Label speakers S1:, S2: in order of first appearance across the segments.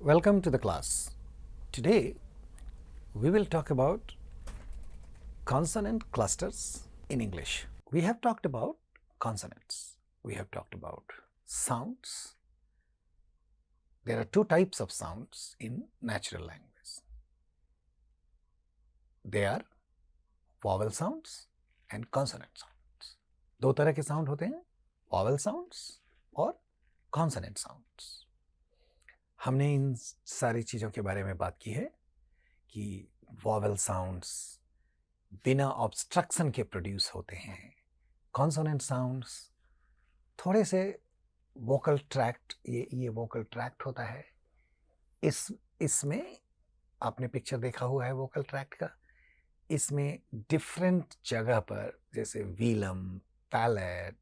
S1: Welcome to the class. Today we will talk about consonant clusters in English. We have talked about consonants. We have talked about sounds. There are two types of sounds in natural language. They are vowel sounds and consonant sounds. दो तरह के sound होते हैं, vowel sounds और consonant sounds. हमने इन सारी चीज़ों के बारे में बात की है कि वॉवेल साउंड्स बिना ऑब्स्ट्रक्शन के प्रोड्यूस होते हैं, कॉन्सोनेंट साउंड्स थोड़े से वोकल ट्रैक्ट, ये वोकल ट्रैक्ट होता है, इसमें आपने पिक्चर देखा हुआ है वोकल ट्रैक्ट का, इसमें डिफरेंट जगह पर जैसे वीलम, पैलेट,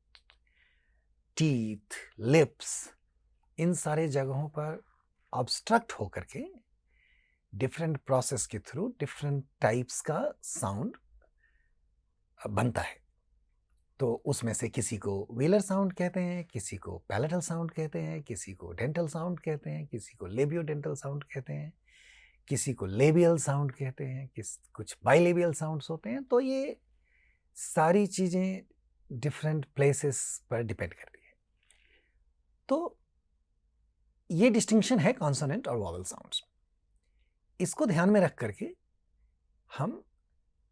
S1: टीथ, लिप्स, इन सारे जगहों पर ऑब्स्ट्रक्ट होकर के डिफरेंट प्रोसेस के थ्रू डिफरेंट टाइप्स का साउंड बनता है. तो उसमें से किसी को व्हीलर साउंड कहते हैं, किसी को पैलेटल साउंड कहते हैं, किसी को डेंटल साउंड कहते हैं, किसी को लेबियोडेंटल साउंड कहते हैं, किसी को लेबियल साउंड कहते हैं, कुछ बाइलेबियल साउंड्स होते हैं. तो ये सारी चीज़ें डिफरेंट प्लेसेस पर डिपेंड करती है. तो ये डिस्टिंक्शन है कॉन्सोनेंट और वॉवेल साउंड्स. इसको ध्यान में रख करके हम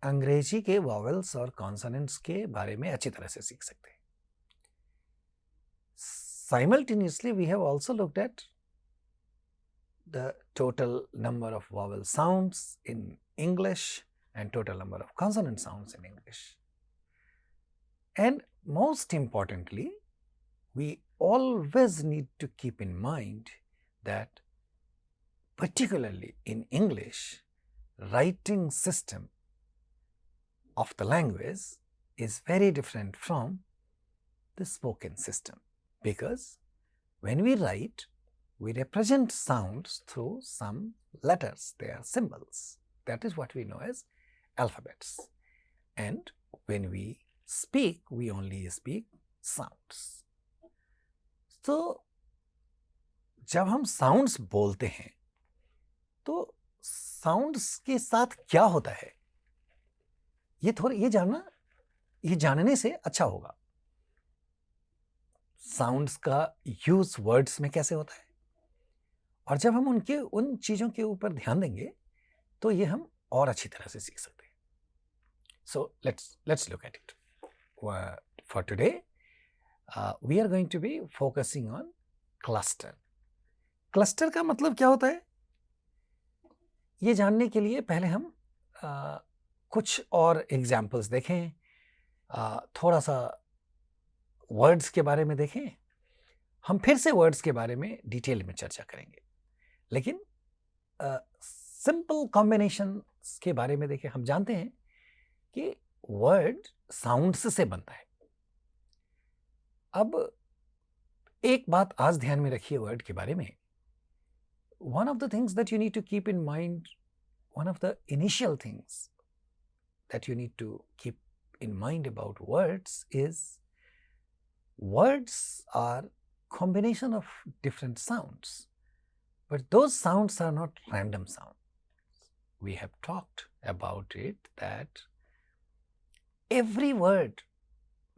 S1: अंग्रेजी के वॉवेल्स और कॉन्सोनेंट्स के बारे में अच्छी तरह से सीख सकते हैं. Simultaneously, we have also looked at the total number of vowel sounds in English and total number of consonant sounds in English. And most importantly, we always need to keep in mind that particularly in English, writing system of the language is very different from the spoken system, because when we write, we represent sounds through some letters, they are symbols. That is what we know as alphabets. And when we speak, we only speak sounds. तो जब हम sounds बोलते हैं तो sounds के साथ क्या होता है, ये जानने से अच्छा होगा. साउंड्स का यूज वर्ड्स में कैसे होता है, और जब हम उन चीज़ों के ऊपर ध्यान देंगे तो ये हम और अच्छी तरह से सीख सकते हैं. So let's look at it. For today we are going to be focusing on cluster. Cluster का मतलब क्या होता है, ये जानने के लिए पहले हम कुछ और एग्जाम्पल्स देखें, थोड़ा सा वर्ड्स के बारे में देखें. हम फिर से वर्ड्स के बारे में डिटेल में चर्चा करेंगे, लेकिन सिंपल कॉम्बिनेशंस के बारे में देखें. हम जानते हैं कि वर्ड साउंड्स से बनता है. अब एक बात आज ध्यान में रखिए वर्ड के बारे में. One of the things that you need to keep in mind, one of the initial things that you need to keep in mind about words is words are combination of different sounds, but those sounds are not random sounds. We have talked about it that every word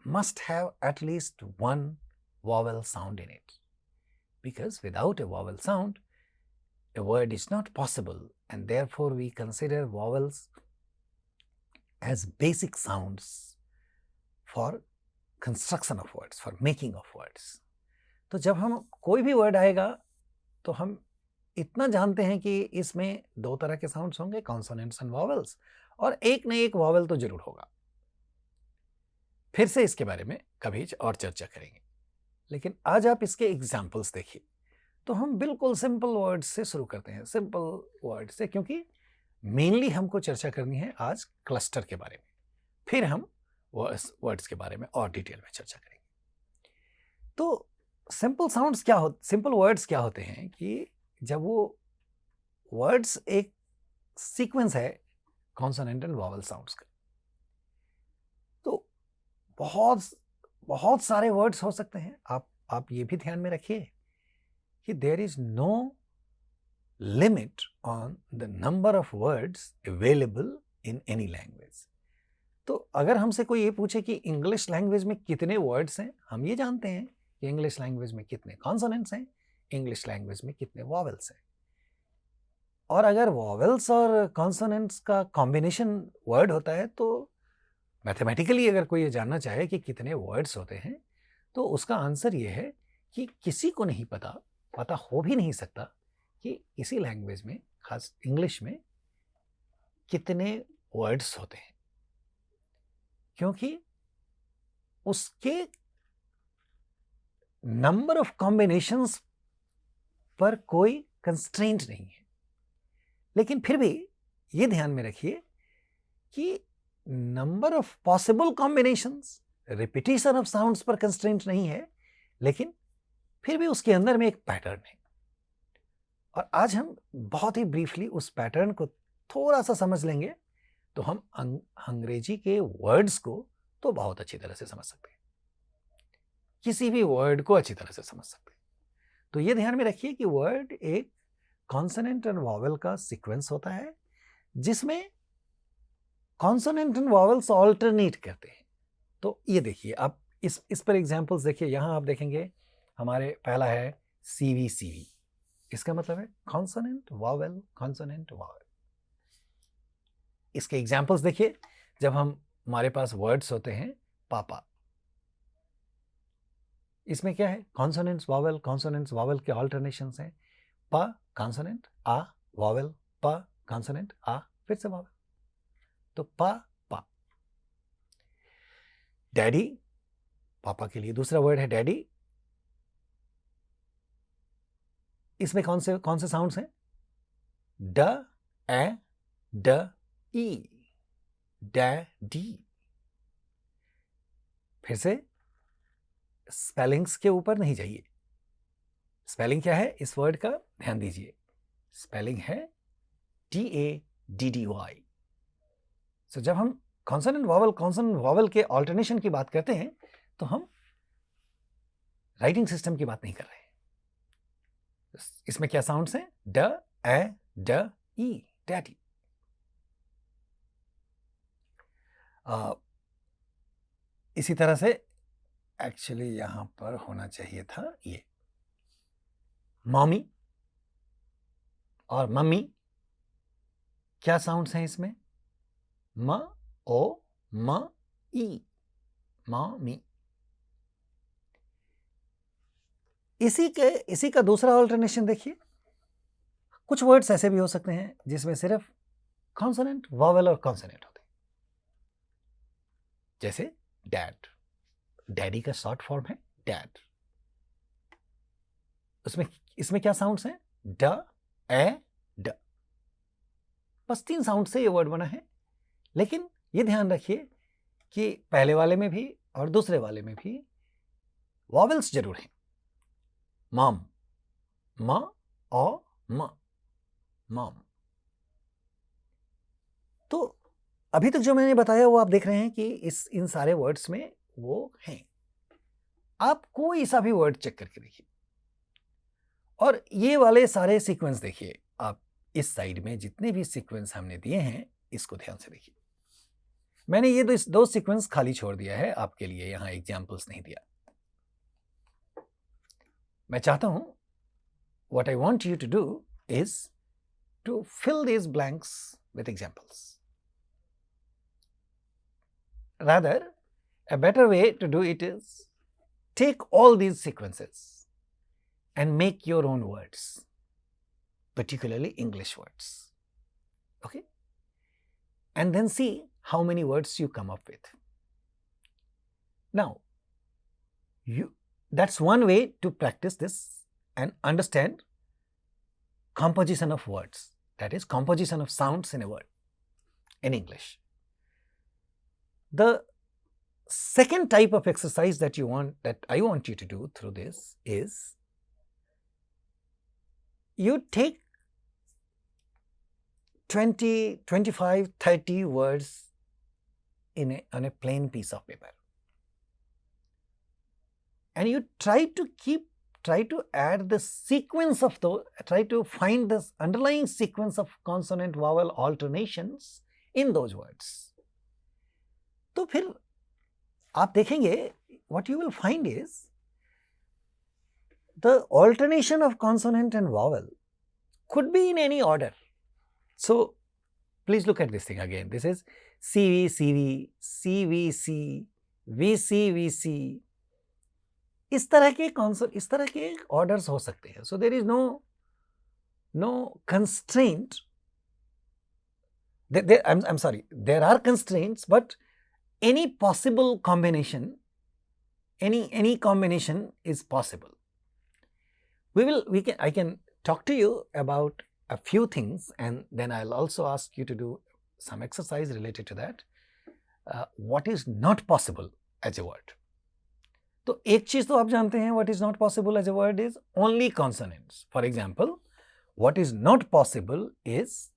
S1: must have at least one vowel sound in it, because without a vowel sound, a word is not possible, and therefore we consider vowels as basic sounds for construction of words, for making of words. तो जब हम कोई भी word आएगा तो हम इतना जानते हैं कि इसमें दो तरह के साउंड्स होंगे, कॉन्सोनेंट्स एंड वॉवेल्स, और एक न एक वॉवेल तो जरूर होगा. फिर से इसके बारे में कभी और चर्चा करेंगे, लेकिन आज आप इसके एग्जाम्पल्स देखिए. तो हम बिल्कुल सिंपल वर्ड्स से शुरू करते हैं, सिंपल वर्ड से, क्योंकि मेनली हमको चर्चा करनी है आज क्लस्टर के बारे में. फिर हम वर्ड्स के बारे में और डिटेल में चर्चा करेंगे. तो सिंपल वर्ड्स क्या होते हैं कि जब वो वर्ड्स एक सीक्वेंस है कॉन्सोनेंट एंड वॉवेल साउंड्स का, तो बहुत सारे वर्ड्स हो सकते हैं. आप ये भी ध्यान में रखिए कि there is no limit on the number of words available in any language. तो अगर हमसे कोई ये पूछे कि इंग्लिश लैंग्वेज में कितने वर्ड्स हैं, हम ये जानते हैं कि इंग्लिश लैंग्वेज में कितने कॉन्सोनेंट्स हैं, इंग्लिश लैंग्वेज में कितने वॉवेल्स हैं. और अगर वॉवेल्स और कॉन्सोनेंट्स का कॉम्बिनेशन वर्ड होता है तो मैथमेटिकली अगर कोई ये जानना चाहे कि कितने वर्ड्स होते हैं तो उसका आंसर ये है कि किसी को नहीं पता हो भी नहीं सकता कि इसी लैंग्वेज में, खास इंग्लिश में, कितने वर्ड्स होते हैं, क्योंकि उसके नंबर ऑफ कॉम्बिनेशंस पर कोई कंस्ट्रेंट नहीं है. लेकिन फिर भी ये ध्यान में रखिए कि number of possible combinations, repetition of sounds पर कंस्ट्रेंट नहीं है, लेकिन फिर भी उसके अंदर में एक पैटर्न है. और आज हम बहुत ही ब्रीफली उस पैटर्न को थोड़ा सा समझ लेंगे तो हम अंग्रेजी के वर्ड्स को तो बहुत अच्छी तरह से समझ सकते हैं, किसी भी वर्ड को अच्छी तरह से समझ सकते हैं. तो ये ध्यान में रखिए कि वर्ड एक कॉन्सोनेंट एंड वॉवेल का सीक्वेंस होता है जिसमें कॉन्सोनेंट एंड वॉवेल्स ऑल्टरनेट करते हैं. तो ये देखिए, आप इस पर एग्जांपल्स देखिए. यहां आप देखेंगे हमारे पहला है सीवी. सीवी इसका मतलब है कॉन्सोनेंट वॉवेल कॉन्सोनेंट वॉवेल. इसके एग्जांपल्स देखिए. जब हमारे पास वर्ड्स होते हैं पापा, इसमें क्या है? कॉन्सोनेंट्स वॉवेल के ऑल्टरनेशंस हैं. पा कॉन्सोनेंट, आ वॉवेल, पा कॉन्सोनेंट, आ फिर से वॉवेल. तो पा पा. डैडी, पापा के लिए दूसरा वर्ड है डैडी. इसमें कौन से साउंड्स हैं? ड, ए, ड, ई. डैडी. फिर से स्पेलिंग्स के ऊपर नहीं जाइए. स्पेलिंग क्या है इस वर्ड का? ध्यान दीजिए. स्पेलिंग है DADDY. सो जब हम कॉन्सोनेंट वॉवेल के ऑल्टरनेशन की बात करते हैं तो हम राइटिंग सिस्टम की बात नहीं कर रहे हैं. इसमें क्या साउंड्स हैं? ड, ए, ड, ई. डैडी. इसी तरह से एक्चुअली यहां पर होना चाहिए था ये मॉमी और मम्मी. क्या साउंड्स हैं इसमें? म, ओ, म, ई. मॉमी. इसी का दूसरा ऑल्टरनेशन देखिए. कुछ वर्ड्स ऐसे भी हो सकते हैं जिसमें सिर्फ कॉन्सोनेंट वॉवेल और कॉन्सोनेंट होते हैं, जैसे डैड. डैडी का शॉर्ट फॉर्म है डैड. इसमें क्या साउंड्स हैं? ड, ए, ड. बस 3 साउंड से ये वर्ड बना है. लेकिन ये ध्यान रखिए कि पहले वाले में भी और दूसरे वाले में भी वॉवेल्स जरूर हैं. मॉम, म, ओ, म, मॉम. तो अभी तक जो मैंने बताया वो आप देख रहे हैं कि इन सारे वर्ड्स में वो हैं. आप कोई सा भी वर्ड चेक करके देखिए और ये वाले सारे सीक्वेंस देखिए. आप इस साइड में जितने भी सीक्वेंस हमने दिए हैं इसको ध्यान से देखिए. मैंने ये दो सीक्वेंस खाली छोड़ दिया है आपके लिए, यहां एग्जांपल्स नहीं दिया. मैं चाहता हूं what I want you to do is to fill these blanks with examples. Rather, a better way to do it is take all these sequences and make your own words, particularly English words. Okay? And then see how many words you come up with. Now, that's one way to practice this and understand composition of words, that is composition of sounds in a word in English. The second type of exercise that I want you to do through this is you take 20, 25, 30 words on a plain piece of paper and you try to keep try to add the sequence of the, try to find this underlying sequence of consonant vowel alternations in those words. तो फिर आप देखेंगे what you will find is the alternation of consonant and vowel could be in any order. So please look at this thing again. This is CV, CV, CVC, VC, VC. इस तरह के orders हो सकते हैं. So there is no constraint. I am sorry, there are constraints, but any possible combination, any combination is possible. I can talk to you about a few things, and then I'll also ask you to do some exercise related to that. What is not possible as a word? तो एक चीज तो आप जानते हैं, what is not possible as a word is only consonants. For example, what is not possible is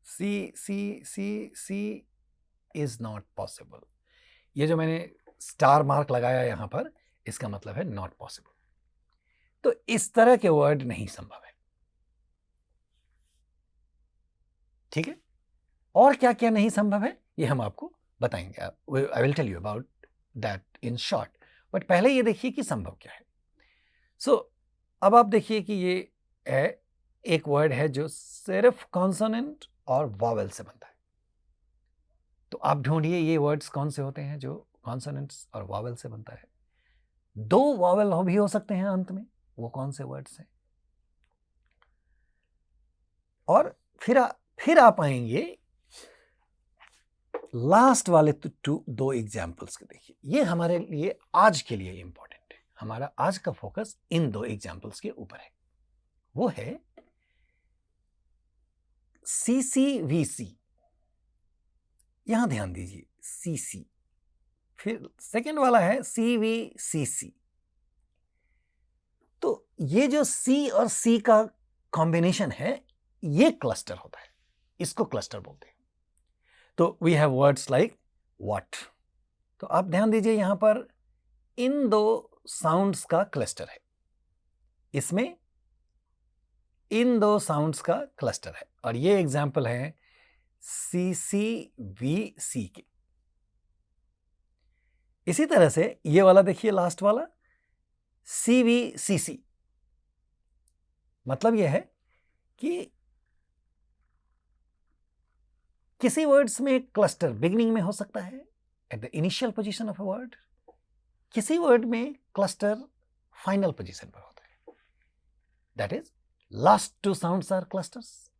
S1: C is not possible. ये जो मैंने स्टार मार्क लगाया यहां पर, इसका मतलब है नॉट पॉसिबल. तो इस तरह के वर्ड नहीं संभव है. ठीक है. और क्या क्या नहीं संभव है ये हम आपको बताएंगे. I will tell you about that in short. But पहले ये देखिए कि संभव क्या है. सो अब आप देखिए कि ये है एक वर्ड है जो सिर्फ कॉन्सोनेंट और वॉवेल से बनता है. तो आप ढूंढिए ये वर्ड्स कौन से होते हैं जो कॉन्सोनेंट्स और वॉवेल से बनता है. दो वॉवेल भी हो सकते हैं अंत में. वो कौन से वर्ड्स हैं? और फिर आप आएंगे लास्ट वाले दो एग्जाम्पल्स के. देखिए ये हमारे लिए आज के लिए इंपॉर्टेंट है. हमारा आज का फोकस इन दो एग्जाम्पल्स के ऊपर है. वो है CCVC. यहां ध्यान दीजिए, CC. फिर सेकेंड वाला है CVCC. तो ये जो C और C का कॉम्बिनेशन है, ये क्लस्टर होता है. इसको क्लस्टर बोलते हैं. तो we have words like what. तो आप ध्यान दीजिए यहां पर इन दो साउंड्स का क्लस्टर है. इसमें इन दो साउंड्स का क्लस्टर है. और ये एग्जाम्पल है CCVC के. इसी तरह से ये वाला देखिए, लास्ट वाला CVCC. मतलब यह है कि किसी वर्ड्स में क्लस्टर बिगिनिंग में हो सकता है, at the initial position of a word. किसी वर्ड में क्लस्टर फाइनल पोजीशन पर होता है. That is last two sounds are clusters.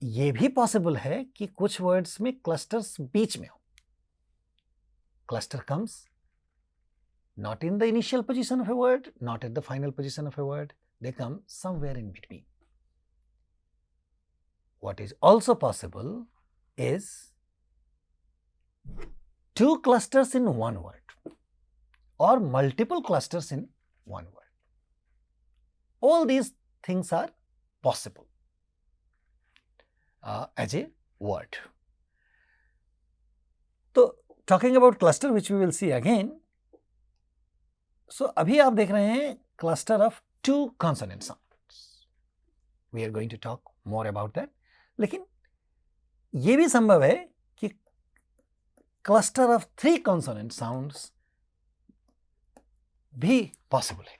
S1: ये भी पॉसिबल है कि कुछ वर्ड्स में क्लस्टर्स बीच में हो. Cluster comes not in the initial position of a word, not at the final position of a word. They come somewhere in between. What is also possible is two clusters in one word or multiple clusters in one word. All these things are possible as a word. So, talking about cluster, which we will see again. So, अभी आप देख रहे हैं cluster of two consonant sounds. We are going to talk more about that. लेकिन ये भी संभव है कि cluster of three consonant sounds भी possible है,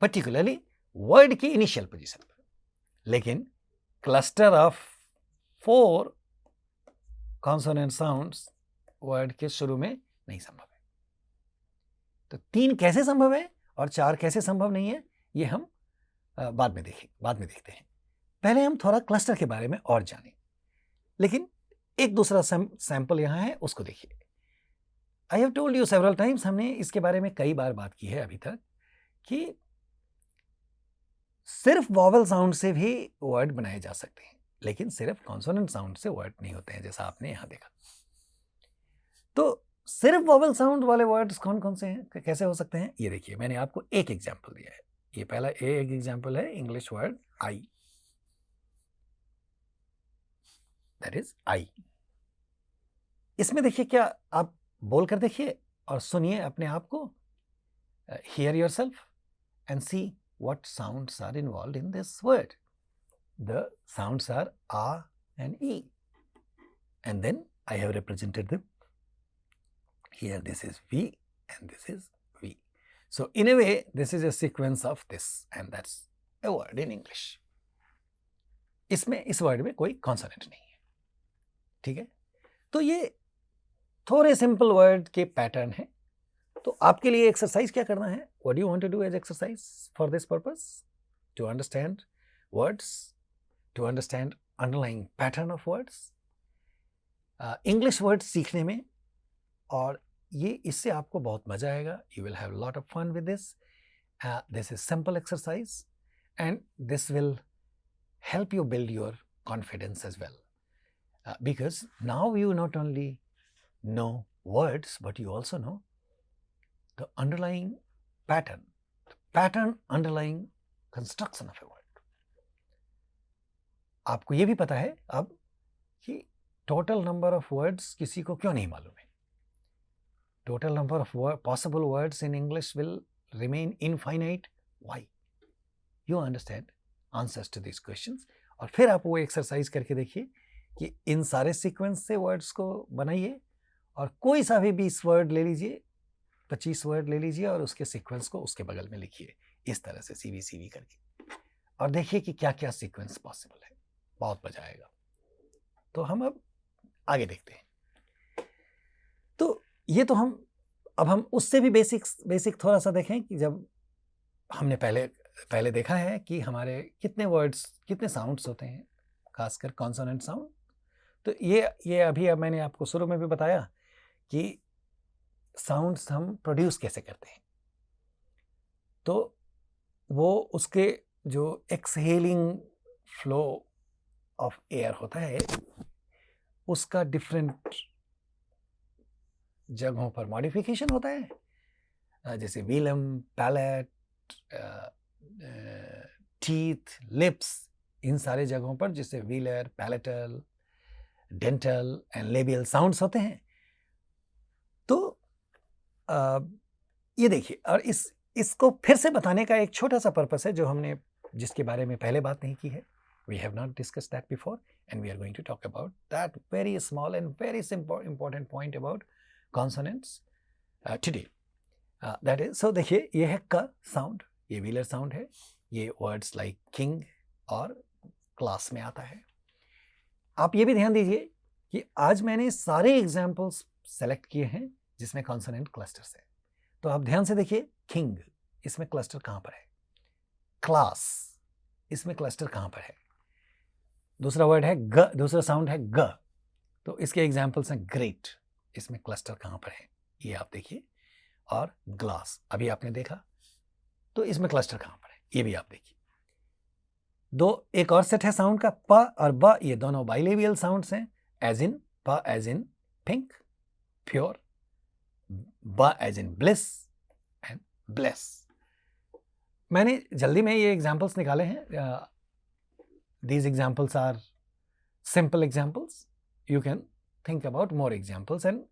S1: particularly word की initial position पर. लेकिन cluster of four consonant sounds word के शुरू में नहीं संभव है. तो 3 कैसे संभव है और 4 कैसे संभव नहीं है, ये हम बाद में देखते हैं. पहले हम थोड़ा क्लस्टर के बारे में और जानें. लेकिन एक दूसरा सैंपल यहां है, उसको देखिए. I have told you several times, हमने इसके बारे में कई बार बात की है अभी तक, कि सिर्फ वॉवल साउंड से भी वर्ड बनाए जा सकते हैं, लेकिन सिर्फ कॉन्सोनेंट साउंड से वर्ड नहीं होते हैं, जैसा आपने यहां देखा. तो सिर्फ वॉवल साउंड वाले वर्ड्स कौन कौन से हैं, कैसे हो सकते हैं, ये देखिए. मैंने आपको एक एग्जांपल दिया है. ये पहला एक एग्जांपल है, English word I. That is I. इसमें देखिए, क्या आप बोल कर देखिए और सुनिए अपने आप को. hear yourself and see what sounds are involved in this word. The sounds are A and E, and then I have represented them here. This is V and this is V. So in a way this is a sequence of this, and that's a word in English. इसमें इस word में कोई consonant नहीं है, ठीक है. तो ये थोड़े सिंपल वर्ड के पैटर्न है. तो आपके लिए एक्सरसाइज क्या करना है? What do you want to do as exercise for this purpose? To understand words, to understand underlying pattern of words, English words सीखने में. और ये इससे आपको बहुत मजा आएगा. You will have lot of fun with this. This is simple exercise and this will help you build your confidence as well, because now you not only know words but you also know the underlying pattern underlying construction of a word. आपको ये भी पता है अब कि total number of words किसी को क्यों नहीं मालूम है. Total number of possible words in English will remain infinite. Why? You understand answers to this questions. और फिर आप वो एक्सरसाइज करके देखिए कि इन सारे सीक्वेंस से वर्ड्स को बनाइए और कोई सा भी 20 वर्ड ले लीजिए, 25 वर्ड ले लीजिए और उसके सीक्वेंस को उसके बगल में लिखिए इस तरह से सीवी करके, और देखिए कि क्या क्या सीक्वेंस पॉसिबल है. बहुत मजा आएगा. तो हम अब आगे देखते हैं. तो ये तो हम उससे भी बेसिक थोड़ा सा देखें कि जब हमने पहले देखा है कि हमारे कितने वर्ड्स, कितने साउंड्स होते हैं, खासकर कॉन्सोनेंट साउंड. तो ये अभी अब मैंने आपको शुरू में भी बताया कि साउंड्स हम प्रोड्यूस कैसे करते हैं. तो वो उसके जो एक्सहेलिंग फ्लो ऑफ एयर होता है उसका डिफरेंट जगहों पर मॉडिफिकेशन होता है, जैसे वीलम, पैलेट, टीथ, लिप्स, इन सारे जगहों पर जिससे wheeler, palatal, dental and labial sounds होते हैं. तो ये देखिए, और इसको फिर से बताने का एक छोटा सा पर्पस है जिसके बारे में पहले बात नहीं की है. We have not discussed that before and we are going to talk about that very small and very simple important point about consonants today. That is, so देखिए ये है क साउंड, ये व्हीलर साउंड है. ये वर्ड्स लाइक किंग और class में आता है. आप ये भी ध्यान दीजिए कि आज मैंने सारे एग्जाम्पल्स सेलेक्ट किए हैं जिसमें कॉन्सोनेंट क्लस्टर्स है. तो आप ध्यान से देखिए, किंग, इसमें क्लस्टर कहाँ पर है? क्लास, इसमें क्लस्टर कहाँ पर है? दूसरा वर्ड है ग, दूसरा साउंड है ग, तो इसके एग्जाम्पल्स हैं ग्रेट, इसमें क्लस्टर कहाँ पर है? ये आप देखिए. और ग्लास अभी आपने देखा, तो इसमें क्लस्टर कहाँ पर है? ये भी आप देखिए. एक और सेट है साउंड का, प और ब, ये दोनों बाइलेबियल साउंड्स हैं. एज इन, प एज इन पिंक, प्योर, ब as in bliss and bless. मैंने जल्दी में ये एग्जाम्पल्स निकाले हैं. These examples are simple examples. You can think about more examples, and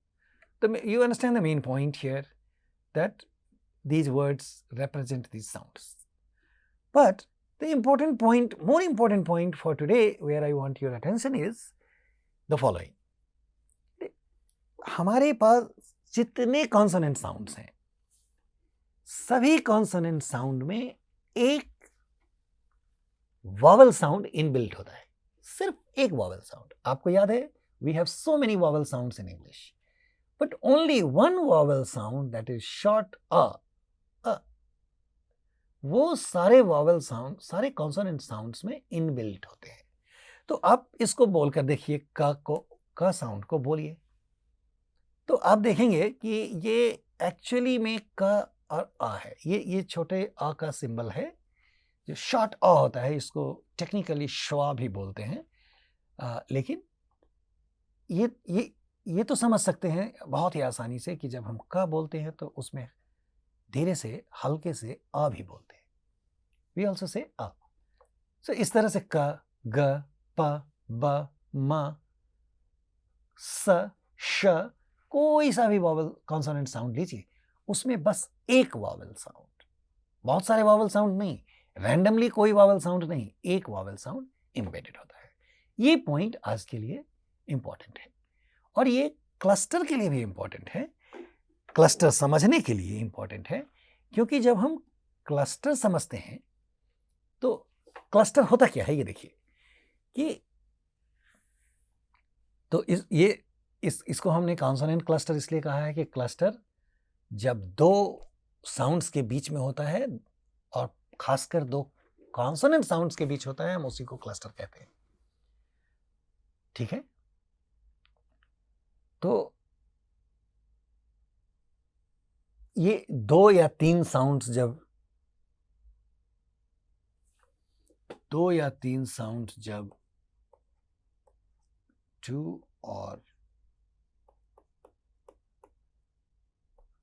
S1: you understand the main point here, that these words represent these sounds. But the important point, more important point for today, where I want your attention is the following. हमारे पास जितने consonant sounds हैं, सभी consonant sound में एक vowel sound inbuilt होता है. सिर्फ एक वॉवल साउंड. आपको याद है, we have so many vowel sounds in English, but only one vowel sound, that is short a. वो सारे वॉवल साउंड, सारे कॉन्सोनेंट साउंड्स में इनबिल्ट होते हैं. तो आप इसको बोलकर देखिए, क साउंड को बोलिए, तो आप देखेंगे कि ये एक्चुअली में क और आ है. ये छोटे आ का सिंबल है, जो शॉर्ट अ होता है. इसको टेक्निकली श्वा भी बोलते हैं, लेकिन ये तो समझ सकते हैं बहुत ही आसानी से कि जब हम क बोलते हैं तो उसमें धीरे से, हल्के से आ भी बोलते हैं. वी ऑल्सो से आ. सो इस तरह से क, ग, प, ब, म, स, श, कोई सा भी वॉवल कॉन्सोनेंट साउंड लीजिए उसमें बस एक वावल साउंड, बहुत सारे वावल साउंड नहीं, रैंडमली कोई वावल साउंड नहीं, एक वावल साउंड एम्बेडेड होता है। ये पॉइंट आज के लिए इंपॉर्टेंट है और ये क्लस्टर के लिए भी इंपॉर्टेंट है, क्लस्टर समझने के लिए इंपॉर्टेंट है, क्योंकि जब हम क्लस्टर समझते हैं तो क्लस्टर होता क्या है ये देखिए कि तो इसको हमने कॉन्सोनेंट क्लस्टर इसलिए कहा है कि क्लस्टर जब दो साउंड्स के बीच में होता है और खासकर दो कॉन्सोनेंट साउंड्स के बीच होता है, हम उसी को क्लस्टर कहते हैं। ठीक है, तो ये दो या तीन साउंड्स जब टू और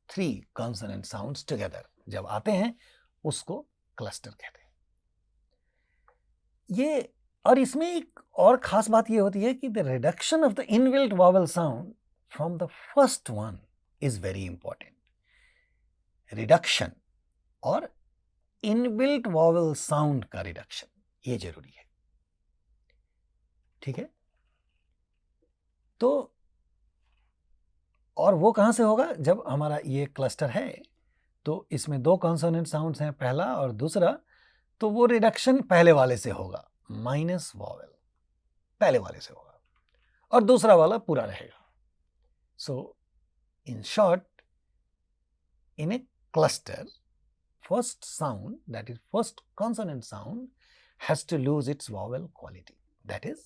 S1: थ्री कॉन्सोनेंट साउंड्स टुगेदर जब आते हैं उसको क्लस्टर कहते हैं। ये और इसमें एक और खास बात ये होती है कि the reduction of the inbuilt vowel sound from the first one is very important. Reduction और इनबिल्ट वॉवल साउंड का रिडक्शन ये जरूरी है। ठीक है, तो और वो कहां से होगा, जब हमारा ये क्लस्टर है तो इसमें दो कॉन्सोनेंट साउंड्स हैं, पहला और दूसरा, तो वो रिडक्शन पहले वाले से होगा, माइनस वॉवल पहले वाले से होगा और दूसरा वाला पूरा रहेगा। So in short, in a cluster, first sound, that is first consonant sound, has to lose its vowel quality. That is,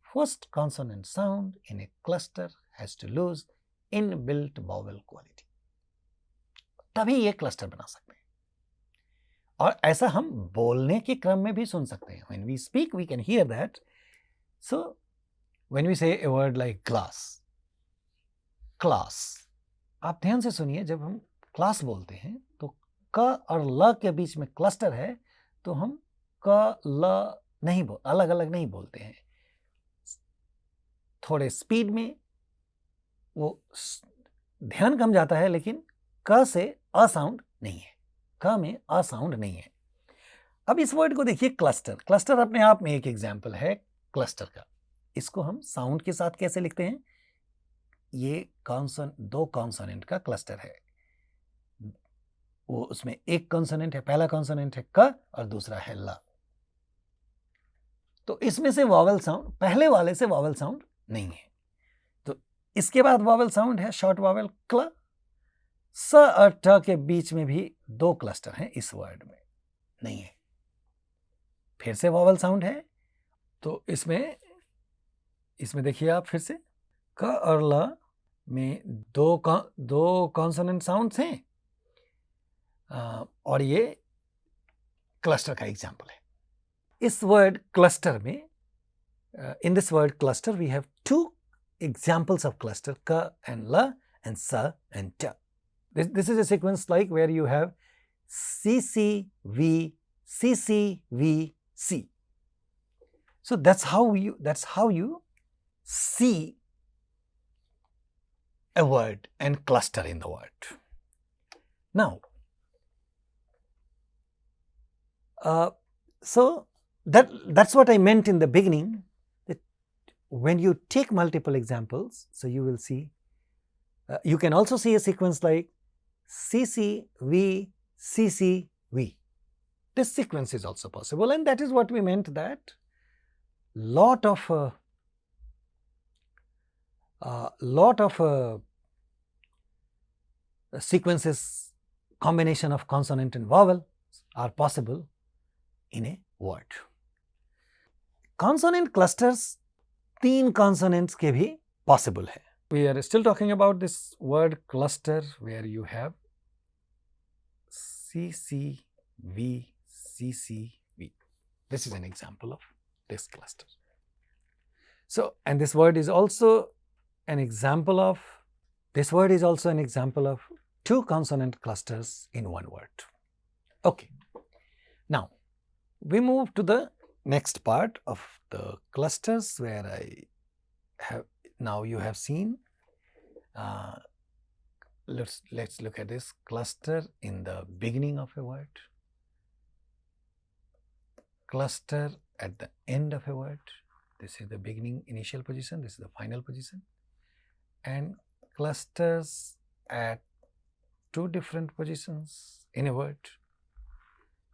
S1: first consonant sound in a cluster has to lose inbuilt vowel quality. तभी ये cluster बना सकते हैं और ऐसा हम बोलने के क्रम में भी सुन सकते हैं। When we speak, we can hear that. So, when we say a word like glass, class, आप ध्यान से सुनिए, जब हम क्लास बोलते हैं तो क और ल के बीच में क्लस्टर है, तो हम क ल नहीं अलग अलग नहीं बोलते हैं। थोड़े स्पीड में वो ध्यान कम जाता है, लेकिन क से अ साउंड नहीं है, क में अ साउंड नहीं है। अब इस वर्ड को देखिए, क्लस्टर। क्लस्टर अपने आप में एक एग्जाम्पल है क्लस्टर का। इसको हम साउंड के साथ कैसे लिखते हैं? ये दो कॉन्सोनेंट का क्लस्टर है, वो उसमें एक कॉन्सोनेंट है, पहला कॉन्सोनेंट है क और दूसरा है ल। तो इसमें से वॉवल साउंड, पहले वाले से वॉवल साउंड नहीं है, तो इसके बाद वॉवल साउंड है शॉर्ट वॉवल क्ल। स और ट के बीच में भी दो क्लस्टर हैं, इस वर्ड में नहीं है। फिर से वॉवल साउंड है, तो इसमें देखिए आप फिर से क और ल में दो कॉन्सोनेंट साउंड्स हैं और ये क्लस्टर का एग्जाम्पल है। इस वर्ड क्लस्टर में, in this word cluster we have two examples of cluster, क एंड ल एंड स एंड ट। This is a sequence like where you have C, C, V, C, C, V, C. So that's how you see a word and cluster in the word. Now, so that's what I meant in the beginning, that when you take multiple examples, so you will see, you can also see a sequence like CCV, CCV. This sequence is also possible, and that is what we meant, that lot of sequences, combination of consonant and vowel are possible in a word. Consonant clusters 3 consonants के भी possible है. We are still talking about this word cluster, where you have CCV, CCV. This is an example of this cluster. So, and this word is also an example of 2 consonant clusters in one word. Okay. Now, we move to the next part of the clusters, where now you have seen let's look at this cluster in the beginning of a word, cluster at the end of a word. This is the beginning initial position, this is the final position, and clusters at two different positions in a word.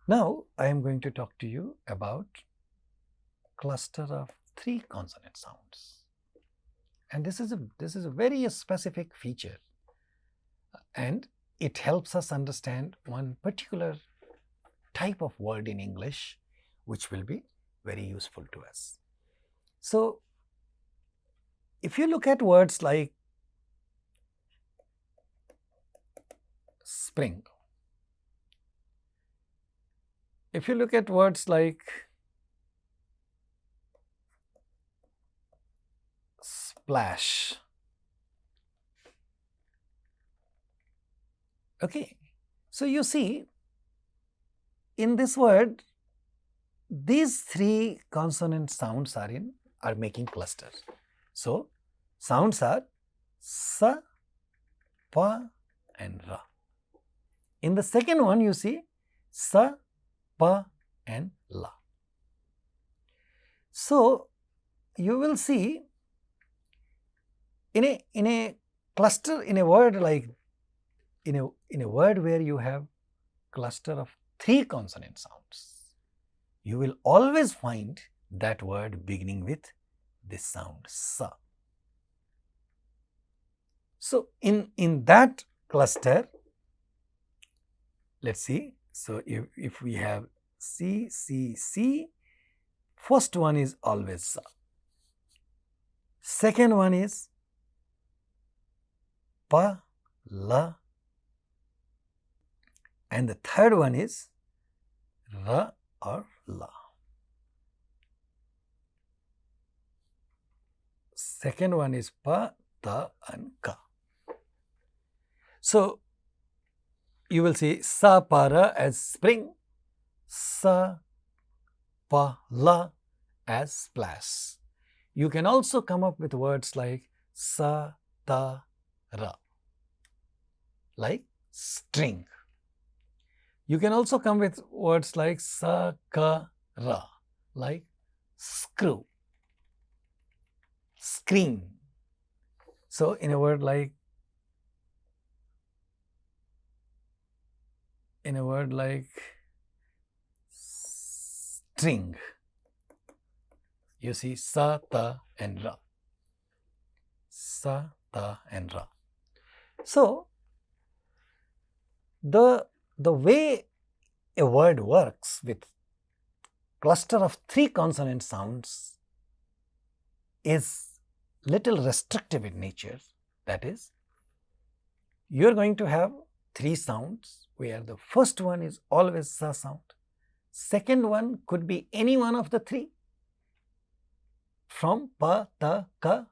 S1: Now I am going to talk to you about cluster of three consonant sounds, and this is a very specific feature, and it helps us understand one particular type of word in English which will be very useful to us. So if you look at words like spring, if you look at words like splash, okay, so you see in this word these three consonant sounds are making clusters. So sounds are sa, pa and ra. In the second one you see sa, pa and la. So you will see in a cluster, in a word like in a word where you have cluster of three consonant sounds, you will always find that word beginning with this sound sa. So in that cluster, let's see. So if we have C, C, C, first one is always sa. Second one is pa, la, and the third one is ra or la. Second one is pa, ta and ka. So you will see sa, pa, ra as spring, sa, pa, la as splash. You can also come up with words like sa, ta, ra, like string. You can also come with words like sa, ka, ra, like screw, screen. So in a word like string, you see sa, ta and ra, sa, ta and ra. So the way a word works with cluster of three consonant sounds is little restrictive in nature. That is, you are going to have three sounds where the first one is always sa sound, second one could be any one of the three from pa, ta, ka,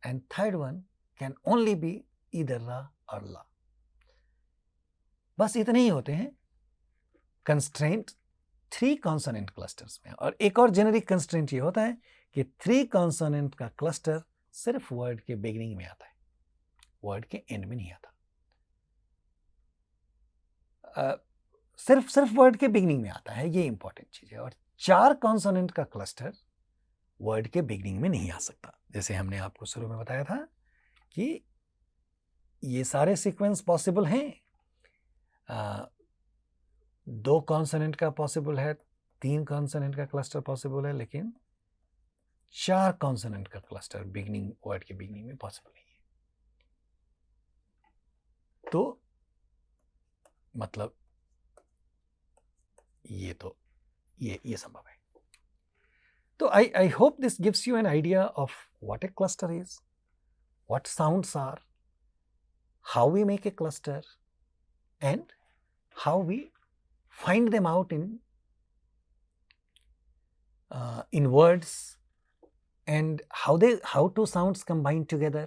S1: and third one can only be either ra or la. बस इतने ही होते हैं constraint three consonant clusters में। और एक और generic constraint ये होता है कि थ्री कॉन्सोनेंट का क्लस्टर सिर्फ वर्ड के बिगिनिंग में आता है, वर्ड के एंड में नहीं आता। सिर्फ वर्ड के बिगिनिंग में आता है, ये इंपॉर्टेंट चीज है। और चार कॉन्सोनेंट का क्लस्टर वर्ड के बिगिनिंग में नहीं आ सकता। जैसे हमने आपको शुरू में बताया था कि ये सारे सीक्वेंस पॉसिबल हैं, दो कॉन्सोनेंट का पॉसिबल है, तीन कॉन्सोनेंट का क्लस्टर पॉसिबल है, लेकिन चार कॉन्सोनेंट का क्लस्टर बिगिनिंग वर्ड के बिगिनिंग में पॉसिबल नहीं है। तो मतलब ये संभव है। तो I hope this gives you an idea of what a cluster is, what sounds are, how we make a cluster, and how we find them out in words, and how two sounds combine together.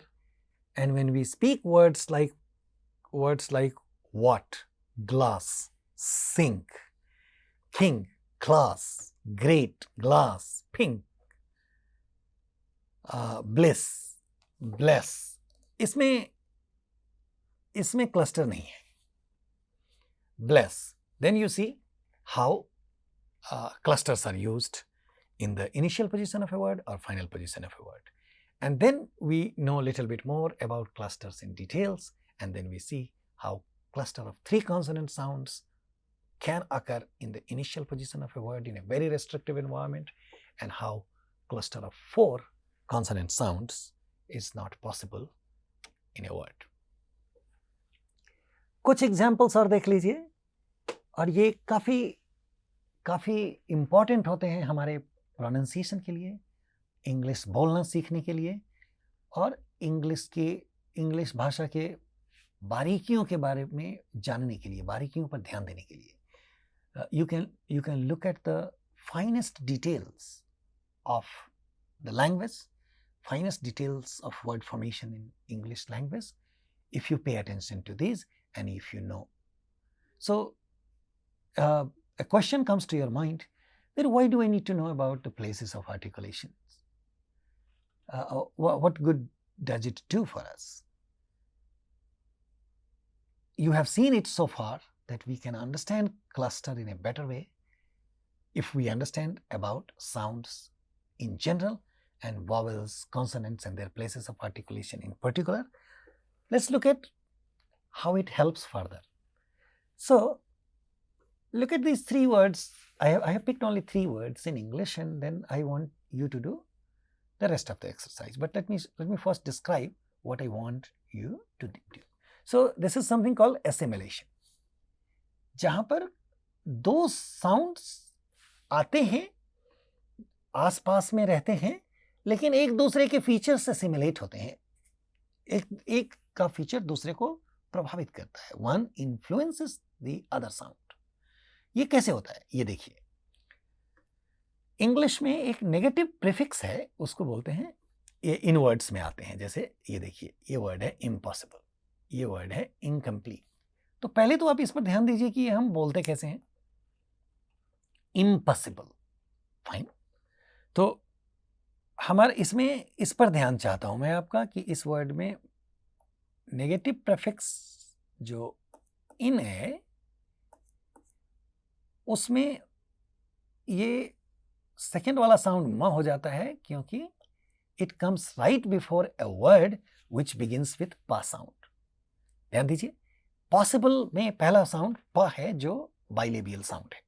S1: And when we speak words like what, glass, sink, king, class, great, glass, pink, bliss, bless, इसमें इसमें cluster नहीं है. Bless. Then you see how clusters are used in the initial position of a word or final position of a word. And then we know a little bit more about clusters in details, and then we see how cluster of 3 consonant sounds can occur in the initial position of a word in a very restrictive environment, and how cluster of 4 consonant sounds is not possible in a word. कुछ examples और देख लीजिए, और ये काफ़ी important होते हैं हमारे प्रोनाउंसिएशन के लिए, इंग्लिश बोलना सीखने के लिए, और इंग्लिश भाषा के बारीकियों के बारे में जानने के लिए, बारीकियों पर ध्यान देने के लिए. You can look at the finest details of the language, finest details of word formation in English language if you pay attention to these and if you know. So a question comes to your mind, then why do I need to know about the places of articulations? What good does it do for us? You have seen it so far that we can understand cluster in a better way if we understand about sounds in general and vowels, consonants and their places of articulation in particular. Let's look at how it helps further. So look at these 3 words. I have picked only 3 words in English, and then I want you to do the rest of the exercise. But let me first describe what I want you to do. So this is something called assimilation, जहाँ पर 2 sounds आते हैं, आसपास में रहते हैं, लेकिन एक दूसरे के फीचर से सिमुलेट होते हैं. एक का फीचर दूसरे को प्रभावित करता है. One influences the other sound. ये कैसे होता है, ये देखिए. इंग्लिश में एक नेगेटिव प्रीफिक्स है, उसको बोलते हैं, ये इन वर्ड्स में आते हैं. जैसे ये देखिए, ये वर्ड है इम्पॉसिबल, ये वर्ड है इनकम्प्लीट. तो पहले तो आप इस पर ध्यान दीजिए कि हम बोलते कैसे हैं. Impossible, fine. तो हमारे इसमें इस पर ध्यान चाहता हूं मैं आपका कि इस वर्ड में नेगेटिव प्रीफिक्स जो इन है, उसमें ये सेकेंड वाला साउंड म हो जाता है, क्योंकि it comes right before a word which begins with प साउंड. ध्यान दीजिए, पॉसिबल में पहला साउंड प है जो बाइलेबियल साउंड है.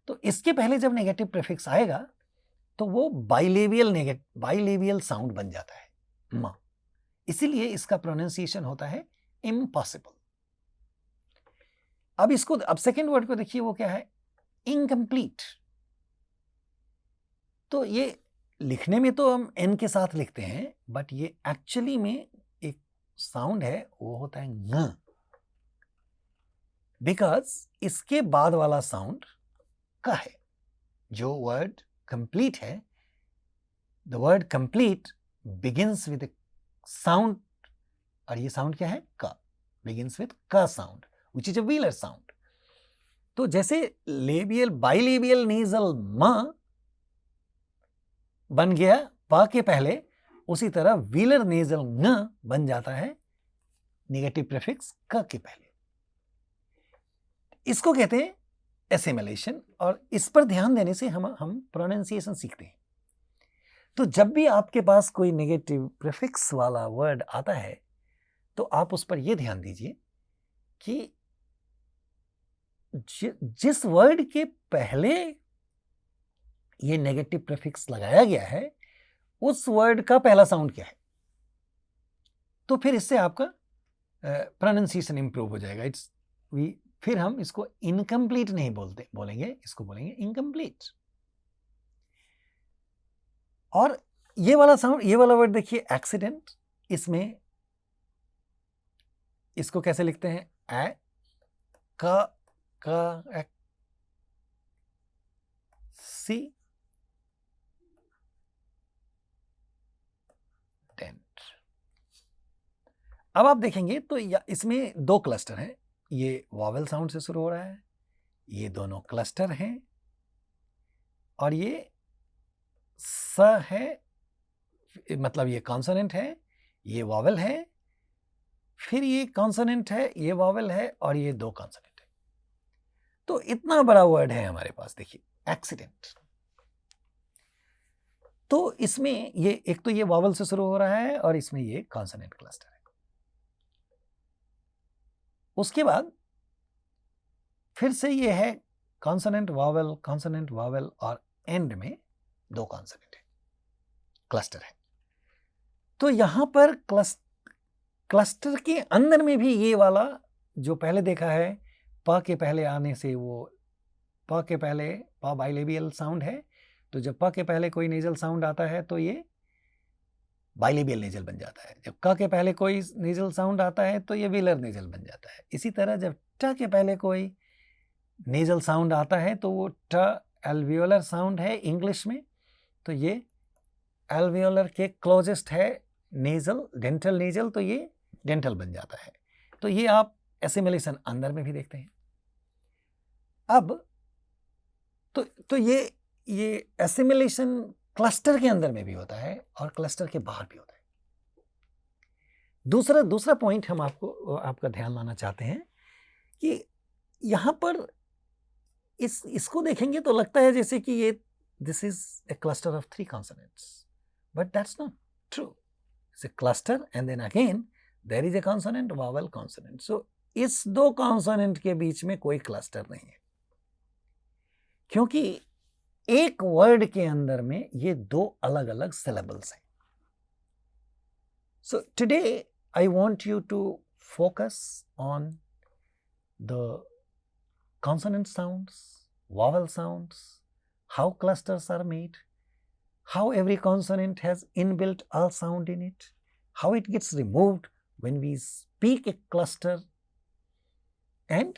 S1: तो इसके पहले जब नेगेटिव प्रीफिक्स आएगा तो वो बाइलेबियल साउंड बन जाता है, म. इसीलिए इसका प्रोनाउंसिएशन होता है इम्पॉसिबल. अब सेकेंड वर्ड को देखिए, वो क्या है, इनकम्प्लीट. तो ये लिखने में तो हम एन के साथ लिखते हैं, बट ये एक्चुअली में एक साउंड है, वो होता है ng. बिकॉज इसके बाद वाला साउंड का है. जो वर्ड कंप्लीट है, the word complete begins with sound, और ये साउंड क्या है, का. बिगिंस विद का sound which is a wheeler sound. तो जैसे बाइलेबियल नेजल म बन गया पा के पहले, उसी तरह व्हीलर नेजल न बन जाता है नेगेटिव प्रीफिक्स क के पहले. इसको कहते हैं एसिमिलेशन, और इस पर ध्यान देने से हम प्रोनाउंसिएशन सीखते हैं. तो जब भी आपके पास कोई नेगेटिव प्रीफिक्स वाला वर्ड आता है, तो आप उस पर यह ध्यान दीजिए कि जिस वर्ड के पहले ये नेगेटिव प्रीफिक्स लगाया गया है, उस वर्ड का पहला साउंड क्या है. तो फिर इससे आपका प्रोनाउंसिएशन इंप्रूव हो जाएगा. फिर हम इसको इनकम्प्लीट नहीं बोलेंगे, इसको बोलेंगे इनकम्प्लीट. और ये वाला साउंड, ये वाला वर्ड देखिए, एक्सीडेंट. इसमें इसको कैसे लिखते हैं, ए का सी डेंट. अब आप देखेंगे तो इसमें 2 क्लस्टर हैं. ये वॉवेल साउंड से शुरू हो रहा है, ये दोनों क्लस्टर हैं, और ये स है, मतलब ये कॉन्सोनेंट है, ये वॉवेल है, फिर ये कॉन्सोनेंट है, ये वावल है और ये दो कॉन्सोनेंट है। तो इतना बड़ा वर्ड है हमारे पास, देखिए एक्सीडेंट। तो इसमें ये एक तो ये वावल से शुरू हो रहा है और इसमें ये कॉन्सोनेंट क्लस्टर है। उसके बाद फिर से ये है कॉन्सोनेंट वावल और एंड में दो कॉन्सोनेंट है, क्लस्टर है। तो यहां पर क्लस्टर के अंदर में भी ये वाला जो पहले देखा है, प के पहले आने से वो प के पहले प बाइलेबियल साउंड है, तो जब प के पहले कोई नेजल साउंड आता है तो ये बाइलेबियल नेजल बन जाता है। जब क के पहले कोई नेजल साउंड आता है तो ये वेलर नेजल बन जाता है। इसी तरह जब ट के पहले कोई नेजल साउंड आता है तो वो ट एल्वियोलर साउंड है इंग्लिश में, तो ये एल्वियोलर के क्लोजेस्ट है नेजल, डेंटल नेजल, तो ये डेंटल बन जाता है। तो ये आप एसिमिलेशन अंदर में भी देखते हैं। अब तो ये एसिमिलेशन क्लस्टर के अंदर में भी होता है और क्लस्टर के बाहर भी होता है। दूसरा पॉइंट हम आपका ध्यान लाना चाहते हैं कि यहाँ पर इसको देखेंगे तो लगता है जैसे कि ये this is a cluster of 3 consonants, but that's not true. It's a cluster and then again there is a consonant, vowel, consonant. So इस दो कॉन्सोनेंट के बीच में कोई क्लस्टर नहीं है, क्योंकि एक वर्ड के अंदर में ये दो अलग अलग सिलेबल्स हैं। So today I want you to focus on the consonant sounds, vowel sounds, how clusters are made, how every consonant has inbuilt a sound in it, how it gets removed when we speak a cluster, and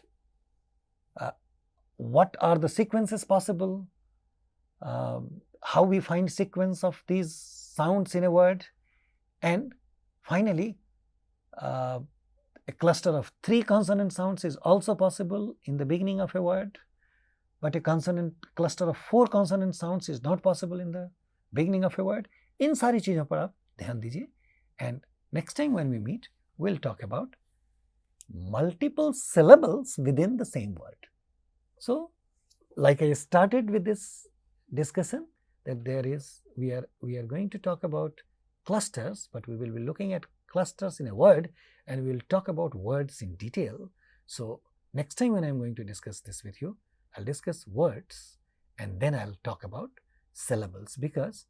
S1: what are the sequences possible, how we find sequence of these sounds in a word, and finally a cluster of 3 consonant sounds is also possible in the beginning of a word, but a consonant cluster of 4 consonant sounds is not possible in the beginning of a word. इन सारी चीज़ों पर आप ध्यान दीजिए, and next time when we meet, we'll talk about multiple syllables within the same word. So, like I started with this discussion, that we are going to talk about clusters, but we will be looking at clusters in a word, and we will talk about words in detail. So next time when I am going to discuss this with you, I'll discuss words and then I'll talk about syllables, because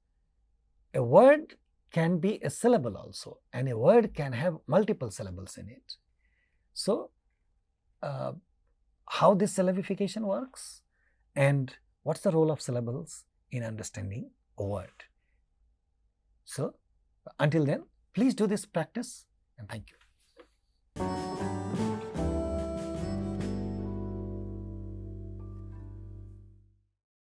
S1: a word can be a syllable also, and a word can have multiple syllables in it. So how this syllabification works and what's the role of syllables in understanding a word. So until then, please do this practice, and thank you.